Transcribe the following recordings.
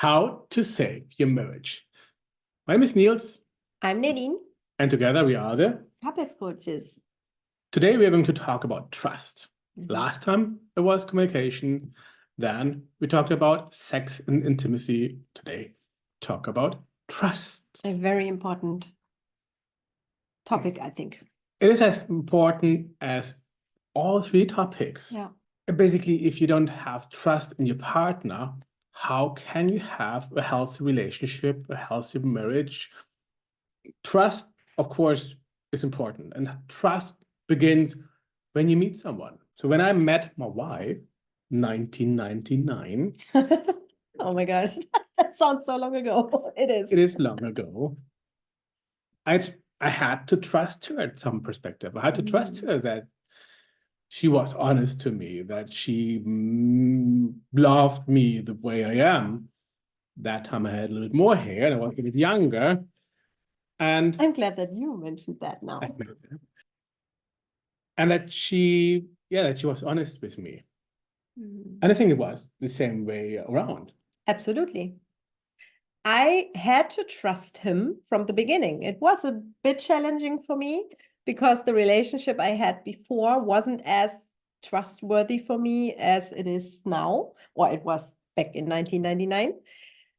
How to save your marriage. My name is Niels, I'm Nadine, and together we are the. couples coaches. Today we are going to talk about trust. Mhm. Last time it was communication. Then we talked about sex and intimacy. Today, talk about trust. A very important topic, I think. It is as important as all three topics. Yeah. Basically, if you don't have trust in your partner, how can you have a healthy relationship, a healthy marriage? Trust, of course, is important, and trust begins when you meet someone. So when I met my wife, 1999, Oh my gosh, that sounds so long ago. It is. it is long ago, I had to trust her at some perspective. I had to trust her that she was honest to me, that she loved me the way I am. That time I had a little bit more hair and I was a bit younger. And I'm glad that you mentioned that now. and that she was honest with me. Mhm. And I think it was the same way around. Absolutely. I had to trust him from the beginning. It was a bit challenging for me because the relationship I had before wasn't as trustworthy for me as it is now, or it was back in 1999.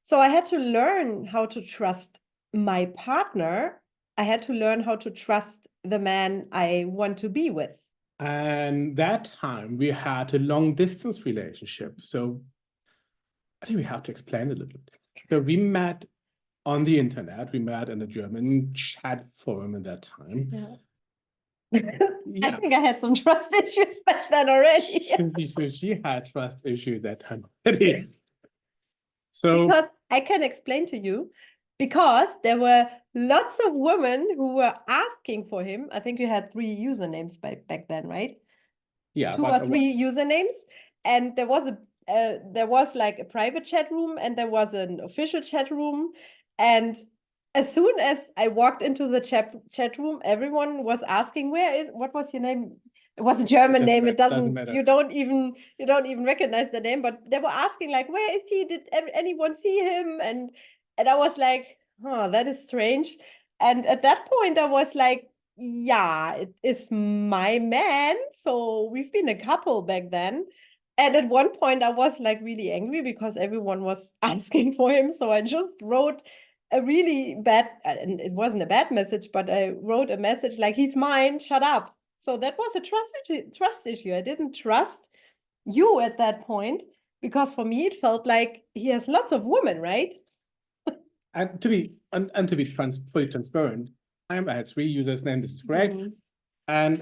So I had to learn how to trust my partner. I had to learn how to trust the man I want to be with. And that time we had a long distance relationship. So I think we have to explain a little bit. So we met on the internet. We met in a German chat forum at that time. Yeah. Yeah. I think I had some trust issues back then already. So she had trust issues that time already. So because I can explain to you, because there were lots of women who were asking for him. I think you had 3 usernames back then, right? yeah, 2 or 3 usernames, and there was like a private chat room and there was an official chat room, and as soon as I walked into the chat room, everyone was asking, what was your name? It was a German name. It doesn't matter. You don't even recognize the name, but they were asking like, where is he? Did anyone see him? And I was like, oh, that is strange. And at that point I was like, yeah, it is my man. So we've been a couple back then. And at one point I was like really angry because everyone was asking for him. So I just wrote a really bad, and it wasn't a bad message, but I wrote a message like, he's mine, shut up. So that was a trust issue. I didn't trust you at that point because for me it felt like he has lots of women, right? And to be fully transparent, I had 3 usernames, this is correct. And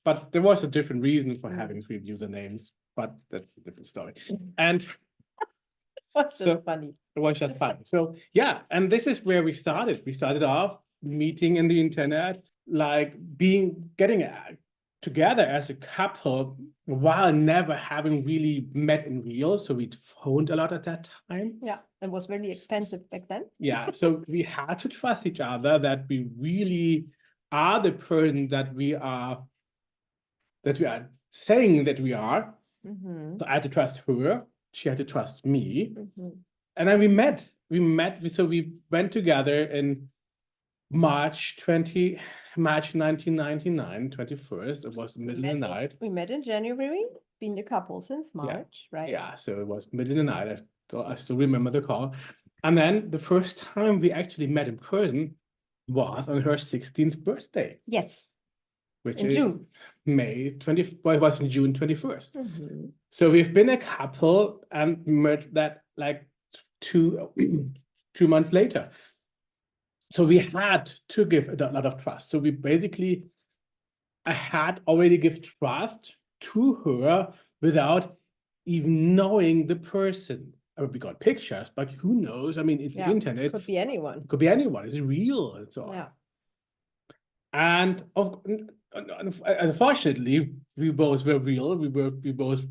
but there was a different reason for having 3 usernames, but that's a different story. And was just funny. It was just fun. So yeah, and this is where we started. We started off meeting in the internet, like getting together as a couple while never having really met in real. So we phoned a lot at that time. Yeah, it was really expensive back then. Yeah, so we had to trust each other that we really are the person that we are saying that we are. So I had to trust her. She had to trust me. And then we met. So we went together in March 1999, 21st. It was the middle of the night. We met in January, been a couple since March, right? Yeah, so it was middle of the night. I still remember the call. And then the first time we actually met in person was on her 16th birthday. Yes. Which in is June. May 20, well, it was in June 21st. So we've been a couple and met that like 2 months later. So we had to give a lot of trust. So I had already give trust to her without even knowing the person. I mean, we got pictures, but who knows? I mean, it's the internet. Could be anyone. It could be anyone. It's real and so on. Yeah. And unfortunately, we both were real. We both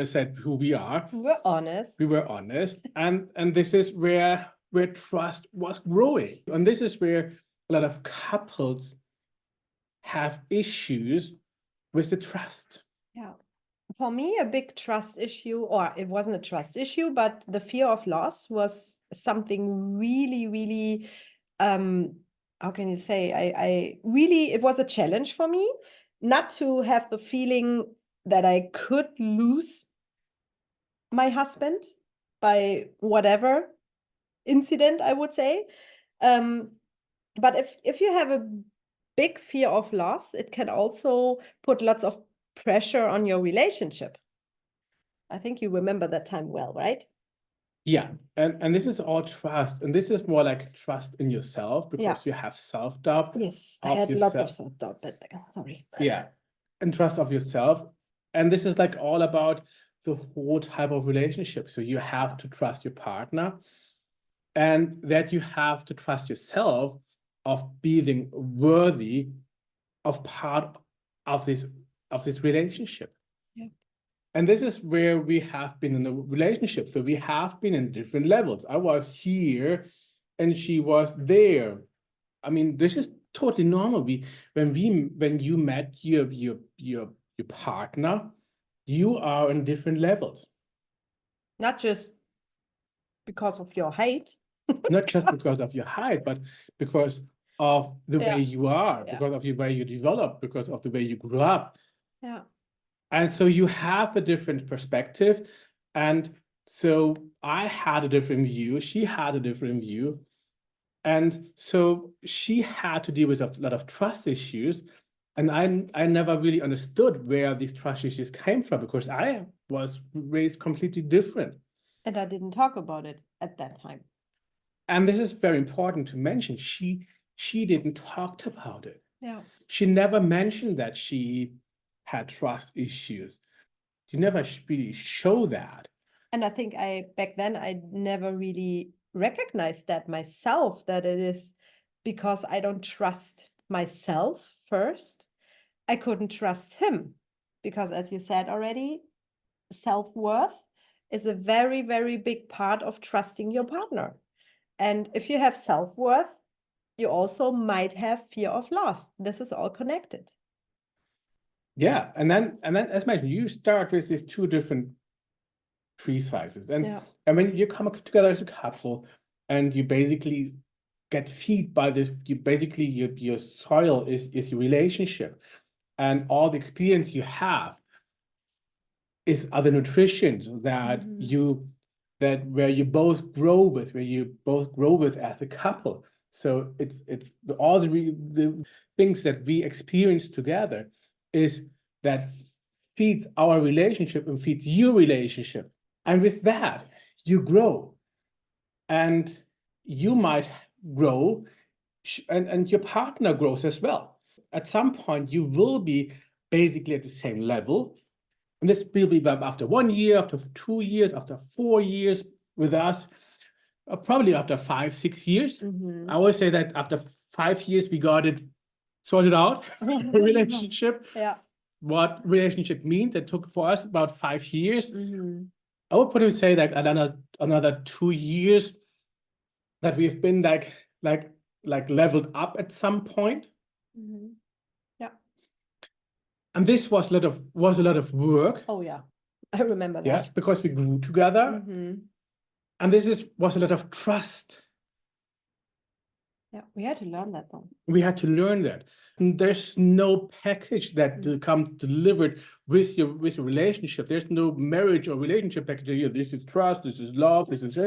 said who we are. We were honest. We were honest, and this is where trust was growing, and this is where a lot of couples have issues with the trust. Yeah. For me, a big trust issue, or it wasn't a trust issue, but the fear of loss was something really, really, how can you say, I really, it was a challenge for me not to have the feeling that I could lose my husband by whatever incident, I would say. But if you have a big fear of loss, it can also put lots of pressure on your relationship. I think you remember that time well, right? Yeah, and this is all trust, and this is more like trust in yourself because you have self-doubt Yes, I of had lots of yourself. self-doubt, but sorry. Yeah, and trust of yourself. And this is like all about the whole type of relationship. So you have to trust your partner, and that you have to trust yourself of being worthy of part of this relationship. Yeah. And this is where we have been in a relationship. So we have been in different levels. I was here and she was there. I mean, this is totally normal. When you met your partner, you are in different levels. Not just because of your height. Not just because of your height, but because of the way you are, Yeah. because of the way you develop, because of the way you grew up. Yeah. And so you have a different perspective. And so I had a different view. She had a different view. And so she had to deal with a lot of trust issues. And I never really understood where these trust issues came from because I was raised completely different. And I didn't talk about it at that time. And this is very important to mention. She didn't talk about it. Yeah. She never mentioned that she had trust issues. She never really showed that. And I think back then I never really recognized that myself, that it is because I don't trust myself first. I couldn't trust him because, as you said already, self-worth is a very, very big part of trusting your partner. And if you have self-worth, you also might have fear of loss. This is all connected. Yeah, and then as mentioned, you start with these two different tree sizes, and when you come together as a couple, and you basically get feed by this, you basically your soil is your relationship, and all the experience you have is other nutrition that where you both grow with, as a couple. So it's all the things that we experience together is that feeds our relationship and feeds your relationship. And with that, you grow. And you might grow, and your partner grows as well. At some point, you will be basically at the same level. And this will be after 1 year, after 2 years, after 4 years with us, probably after 5, 6 years. I always say that after 5 years, we got it sorted out, relationship. Yeah. What relationship means, it took for us about 5 years. I would probably say that another 2 years that we've been like leveled up at some point. Yeah. And this was a lot of work. Oh yeah, I remember that. Yes, because we grew together. And was a lot of trust. Yeah, we had to learn that though. We had to learn that. And there's no package that comes delivered with your relationship. There's no marriage or relationship package. This is trust, this is love, this is,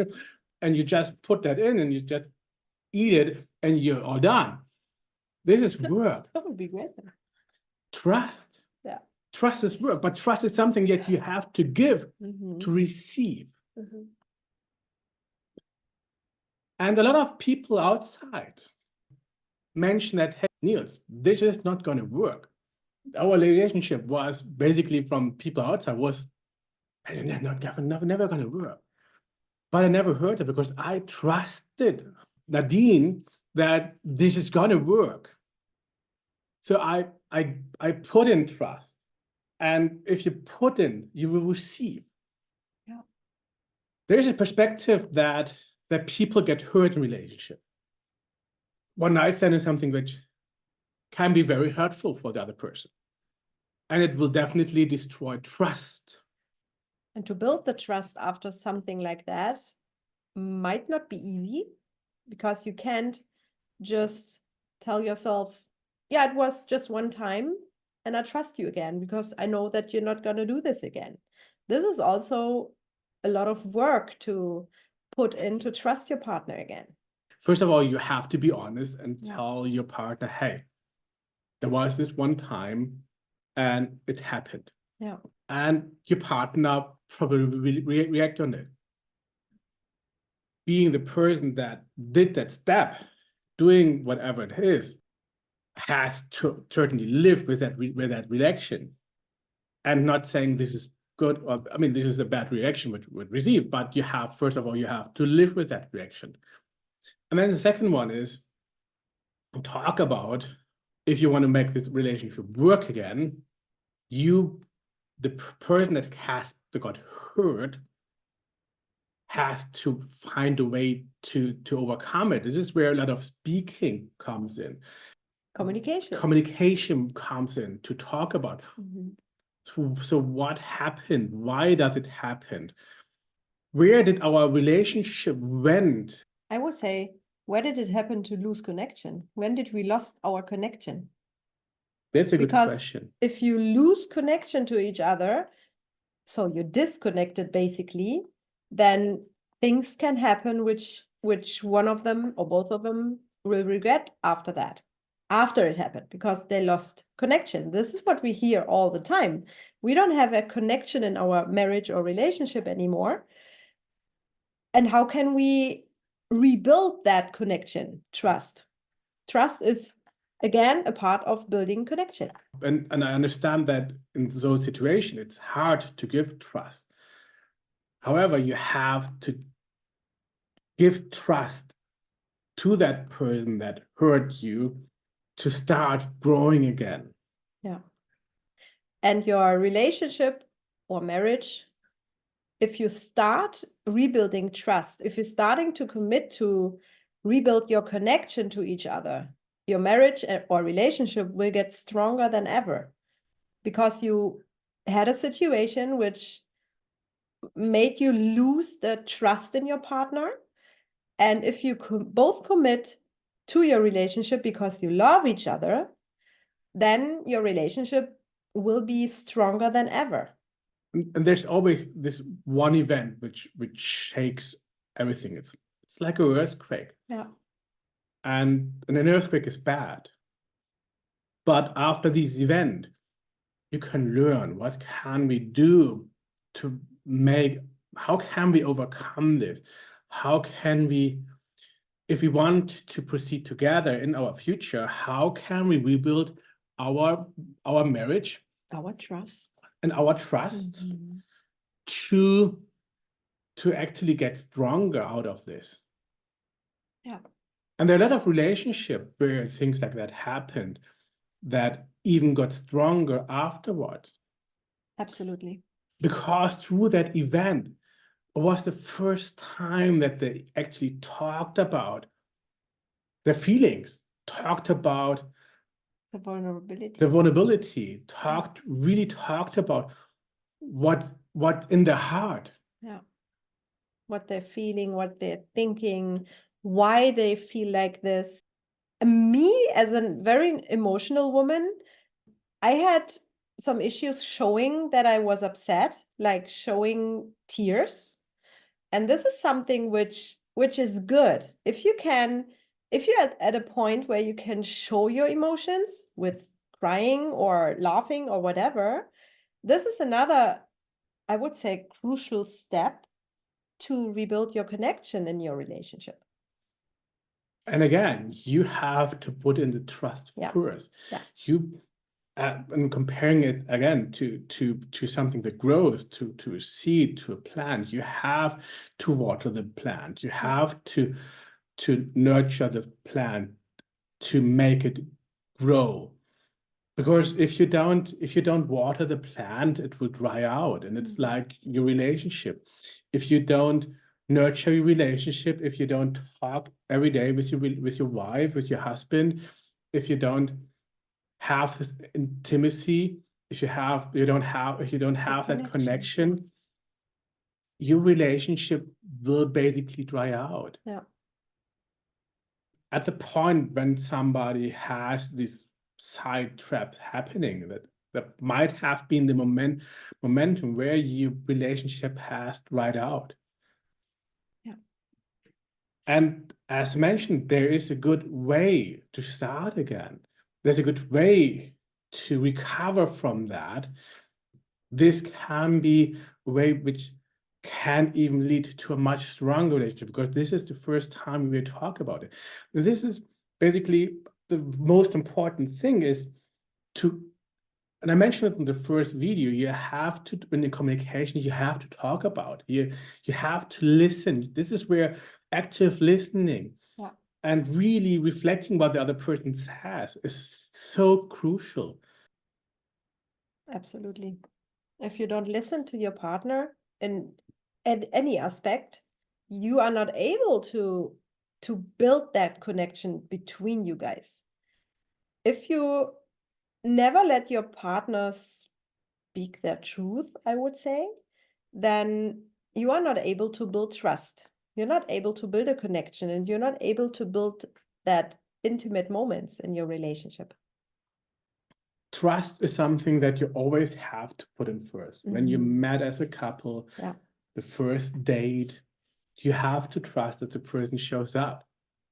and you just put that in and you just eat it and you're all done. This is work. That would be great. Trust. Yeah. Trust is work, but trust is something that you have to give to receive. And a lot of people outside mention that, hey, Niels, this is not going to work. Our relationship was basically from people outside was never going to work. But I never heard it because I trusted Nadine that this is going to work. So I put in trust. And if you put in, you will receive. Yeah. There's a perspective that people get hurt in relationship. One night stand is something which can be very hurtful for the other person. And it will definitely destroy trust. And to build the trust after something like that might not be easy, because you can't just tell yourself, yeah, it was just one time and I trust you again because I know that you're not going to do this again. This is also a lot of work to put in to trust your partner again. First of all, you have to be honest and tell your partner, hey, there was this one time and it happened. Yeah. And your partner probably will react on it. Being the person that did that step, doing whatever it is, has to certainly live with that reaction, and not saying this is good, or I mean this is a bad reaction which would receive, but you have, first of all, you have to live with that reaction. And then the second one is talk about, if you want to make this relationship work again, the person that got hurt has to find a way to overcome it. This is where a lot of speaking comes in. Communication comes in to talk about. So what happened? Why does it happen? Where did our relationship went? I would say, where did it happen to lose connection? When did we lost our connection? That's a good question. If you lose connection to each other, so you're disconnected basically, then things can happen which one of them or both of them will regret after that, after it happened, because they lost connection. This is what we hear all the time. We don't have a connection in our marriage or relationship anymore. And how can we rebuild that connection? Trust. Trust is, again, a part of building connection. And I understand that in those situations, it's hard to give trust. However, you have to give trust to that person that hurt you to start growing again. Yeah. And your relationship or marriage, if you start rebuilding trust, if you're starting to commit to rebuild your connection to each other, your marriage or relationship will get stronger than ever, because you had a situation which made you lose the trust in your partner. And if you both commit to your relationship because you love each other, then your relationship will be stronger than ever. And there's always this one event which shakes everything. It's like an earthquake. Yeah. And an earthquake is bad. But after this event, you can learn what can we do to how can we overcome this? How can we, if we want to proceed together in our future, how can we rebuild our marriage, our trust, and our trust to actually get stronger out of this? Yeah. And there are a lot of relationships where things like that happened that even got stronger afterwards. Absolutely. Because through that event, it was the first time that they actually talked about their feelings, talked about the vulnerability, really talked about what's in their heart. Yeah. What they're feeling, what they're thinking, why they feel like this. Me, as a very emotional woman, I had some issues showing that I was upset, like showing tears. And this is something which is good. If you're at a point where you can show your emotions with crying or laughing or whatever, this is another, I would say, crucial step to rebuild your connection in your relationship. And again, you have to put in the trust first. Yeah. And comparing it again to something that grows, to a seed, to a plant, you have to water the plant. You have to nurture the plant to make it grow. Because if you don't water the plant, it will dry out. And it's like your relationship. If you don't nurture your relationship, if you don't talk every day with your wife, with your husband, if you don't have this intimacy, if you don't have that connection. connection, your relationship will basically dry out. Yeah. At the point when somebody has these side traps happening, that might have been the momentum where your relationship has dried out. Yeah. And as mentioned, there is a good way to start again. There's a good way to recover from that. This can be a way which can even lead to a much stronger relationship, because this is the first time we talk about it. And this is basically the most important thing is to, and I mentioned it in the first video, you have to, in the communication, you have to talk about, you have to listen. This is where active listening and really reflecting what the other person says is so crucial. Absolutely. If you don't listen to your partner in any aspect, you are not able to build that connection between you guys. If you never let your partner speak their truth, I would say, then you are not able to build trust. You're not able to build a connection, and you're not able to build that intimate moments in your relationship. Trust is something that you always have to put in first. When you met as a couple, the first date, you have to trust that the person shows up.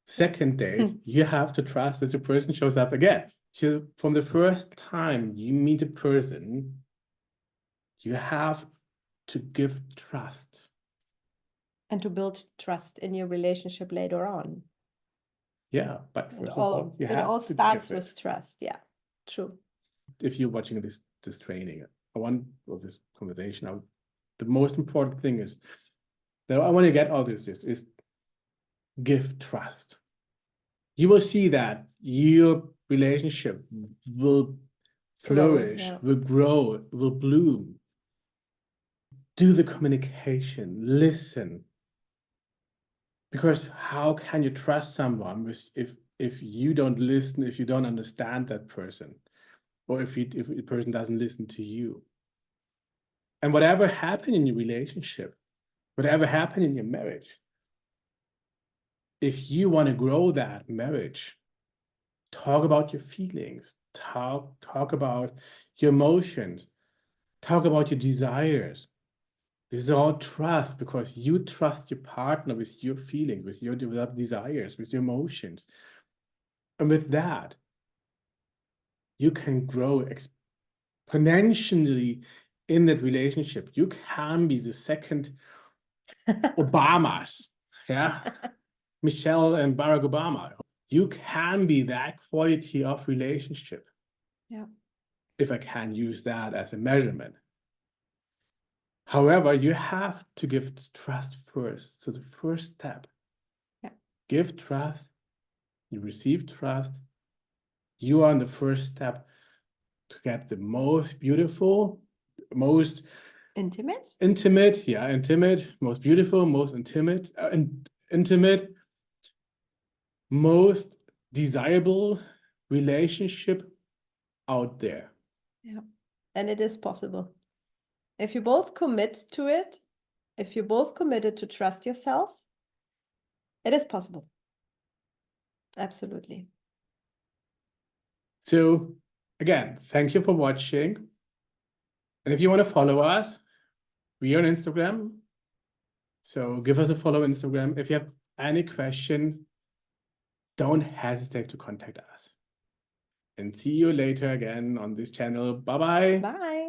Second date, you have to trust that the person shows up again. So from the first time you meet a person, you have to give trust. And to build trust in your relationship later on. Yeah, but first of all, you have it all to starts give with trust. Yeah, true. If you're watching this training, or this conversation, the most important thing is that I want to get out of this is give trust. You will see that your relationship will flourish, will grow, will bloom. Do the communication, listen. Because how can you trust someone if you don't listen, if you don't understand that person, or if the person doesn't listen to you? And whatever happened in your relationship, whatever happened in your marriage, if you want to grow that marriage, talk about your feelings, talk about your emotions, talk about your desires. This is all trust, because you trust your partner with your feelings, with your desires, with your emotions. And with that, you can grow exponentially in that relationship. You can be the second Obamas, yeah? Michelle and Barack Obama. You can be that quality of relationship. Yeah. If I can use that as a measurement. However, you have to give trust first. So the first step, give trust, you receive trust. You are on the first step to get the most beautiful, most intimate, most beautiful, most intimate, most desirable relationship out there. Yeah. And it is possible. If you both commit to it, if you're both committed to trust yourself, it is possible. Absolutely. So again, thank you for watching. And if you want to follow us, we are on Instagram. So give us a follow on Instagram. If you have any question, don't hesitate to contact us. And see you later again on this channel. Bye-bye. Bye.